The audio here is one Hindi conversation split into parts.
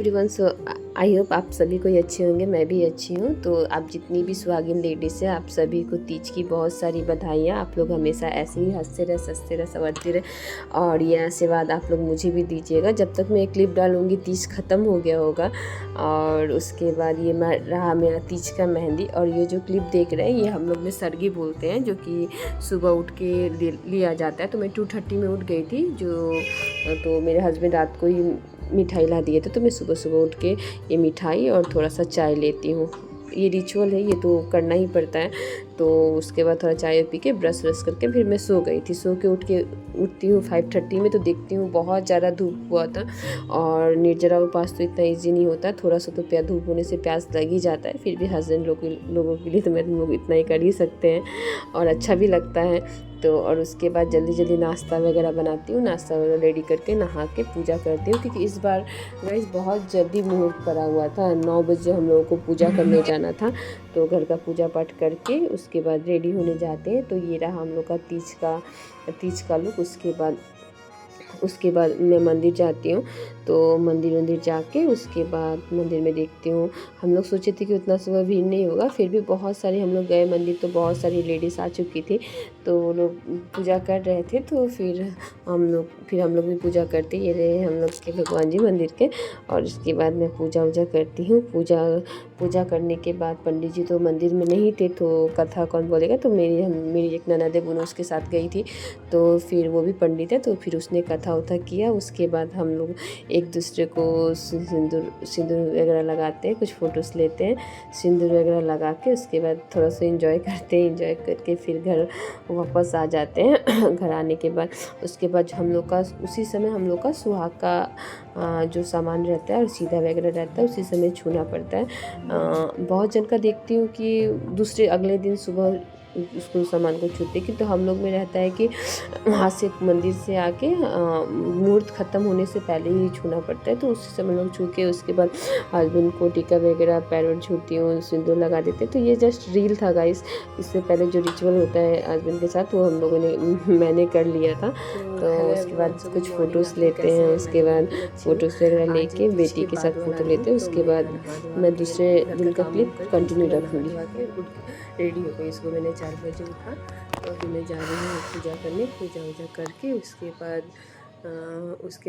एवरीवन, सो आई होप आप सभी कोई अच्छे होंगे। मैं भी अच्छी हूँ। तो आप जितनी भी सुहागिन लेडीज़ हैं, आप सभी को तीज की बहुत सारी बधाइयाँ। आप लोग हमेशा ऐसे ही हंसते रहे, सस्ते रहे, संवरते रहे और ये आशीर्वाद आप लोग मुझे भी दीजिएगा। जब तक मैं एक क्लिप डालूँगी तीज ख़त्म हो गया होगा और उसके बाद ये रहा मेरा तीज का मेहंदी। और ये जो क्लिप देख रहे हैं ये हम लोग में सरगी बोलते हैं, जो कि सुबह उठ के लिया जाता है। तो मैं 2:30 में उठ गई थी, तो मेरे हस्बैंड रात को ही मिठाई ला दिए थे, तो मैं सुबह सुबह उठ के ये मिठाई और थोड़ा सा चाय लेती हूँ। ये रिचुअल है, ये तो करना ही पड़ता है। तो उसके बाद थोड़ा चाय पी के ब्रश व्रश करके फिर मैं सो गई थी। सो के उठती हूँ 5:30 में, तो देखती हूँ बहुत ज़्यादा धूप हुआ था। और निर्जरा उपवास तो इतना ईजी नहीं होता, थोड़ा सा तो धूप होने से प्यास लग ही जाता है। फिर भी हस्बैंड लोगों के लिए तो मैं लोग इतना ही कर ही सकते हैं और अच्छा भी लगता है। तो और उसके बाद जल्दी जल्दी नाश्ता वगैरह बनाती हूँ, नाश्ता वगैरह रेडी करके नहा के पूजा करती हूँ। क्योंकि इस बार गाइस बहुत जल्दी मुहूर्त पड़ा हुआ था, 9 बजे हम लोगों को पूजा करने जाना था। तो घर का पूजा पाठ करके उसके बाद रेडी होने जाते हैं। तो ये रहा हम लोग का तीज का लुक। उसके बाद मैं मंदिर जाती हूँ। तो मंदिर जाके उसके बाद मंदिर में देखती हूँ। हम लोग सोचे थे कि उतना सुबह भीड़ नहीं होगा, फिर भी बहुत सारे हम लोग गए मंदिर, तो बहुत सारी लेडीज़ आ चुकी थी। तो वो लोग पूजा कर रहे थे, तो फिर हम लोग भी पूजा करते ये रहे हम लोग के भगवान जी मंदिर के। और उसके बाद मैं पूजा करती हूँ। पूजा करने के बाद पंडित जी तो मंदिर में नहीं थे, तो कथा कौन बोलेगा। तो मेरी एक ननद है, वो उसके साथ गई थी। तो फिर वो भी पंडित है, तो फिर उसने कथा उथा किया। उसके बाद हम लोग एक दूसरे को सिंदूर वगैरह लगाते हैं, कुछ फ़ोटोज़ लेते हैं सिंदूर वगैरह लगा के। उसके बाद थोड़ा सा एंजॉय करते हैं, एंजॉय करके फिर घर वापस आ जाते हैं। घर आने के बाद उसके बाद उसी समय हम लोग का सुहाग का जो सामान रहता है और सीधा वगैरह रहता है, उसी समय छूना पड़ता है। बहुत जन का देखती हूँ कि दूसरे अगले दिन सुबह उसको सामान को छूते, कि तो हम लोग में रहता है कि वहाँ से मंदिर से आके मुहूर्त ख़त्म होने से पहले ही छूना पड़ता है। तो उसी समय लोग छू के उसके बाद हस्बैंड को टीका वगैरह पैर वैर छूती हूँ, सिंदूर लगा देते हैं। तो ये जस्ट रील था गाइस। इससे पहले जो रिचुअल होता है हस्बैंड के साथ, वो हम लोगों ने मैंने कर लिया था। तो उसके बाद कुछ फ़ोटोज़ लेते हैं। उसके बाद फ़ोटोज़ वगैरह लेके बेटी के साथ फ़ोटो लेते हैं। उसके बाद मैं दूसरे दिन का क्लिप कंटिन्यू रखूँगी। रेडी हो गई, इसको मैंने 4 बजे उठा, तो अभी मैं जा रही हूँ पूजा करने। पूजा करके उसके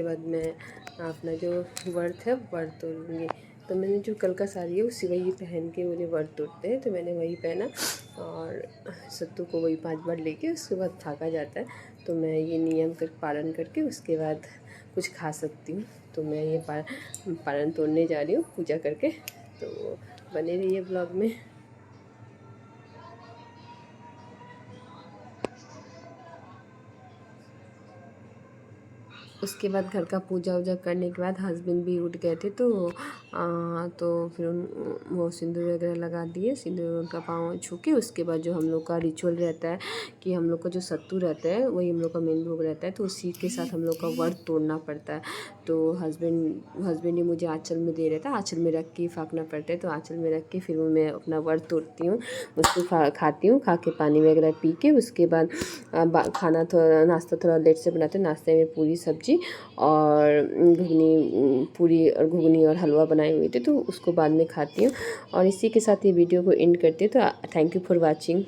बाद मैं अपना जो व्रत है व्रत तोड़ूँगी। तो मैंने जो कल का साड़ी है उसी वही पहन के मुझे व्रत तोड़ते हैं, तो मैंने वही पहना। और सत्तू को वही 5 बार लेके उसके बाद थाका जाता है। तो मैं ये नियम पालन करके उसके बाद कुछ खा सकती हूँ। तो मैं ये पालन तोड़ने जा रही हूँ पूजा करके। तो बने रहिए ब्लॉग में। उसके बाद घर का पूजा करने के बाद हस्बैंड भी उठ गए थे। तो फिर वो सिंदूर वगैरह लगा दिए, सिंदूर उनका पाँव छू के। उसके बाद जो हम लोग का रिचुअल रहता है कि हम लोग का जो सत्तू रहता है वही हम लोग का मेन भोग रहता है, तो उसी के साथ हम लोग का व्रत तोड़ना पड़ता है। तो हस्बैंड ने मुझे आँचल में दे रहा था, आँचल में रख के फाँकना पड़ता है। तो आँचल में रख के फिर वो मैं अपना व्रत तोड़ती हूँ, उसको खाती हूँ। खा के पानी वगैरह पी के उसके बाद नाश्ता थोड़ा लेट से बनाते हैं। नाश्ते में पूरी सब्जी और घुगनी और हलवा बनाए हुए थे, तो उसको बाद में खाती हूँ। और इसी के साथ ये वीडियो को एंड करती हूँ। तो थैंक यू फॉर वॉचिंग।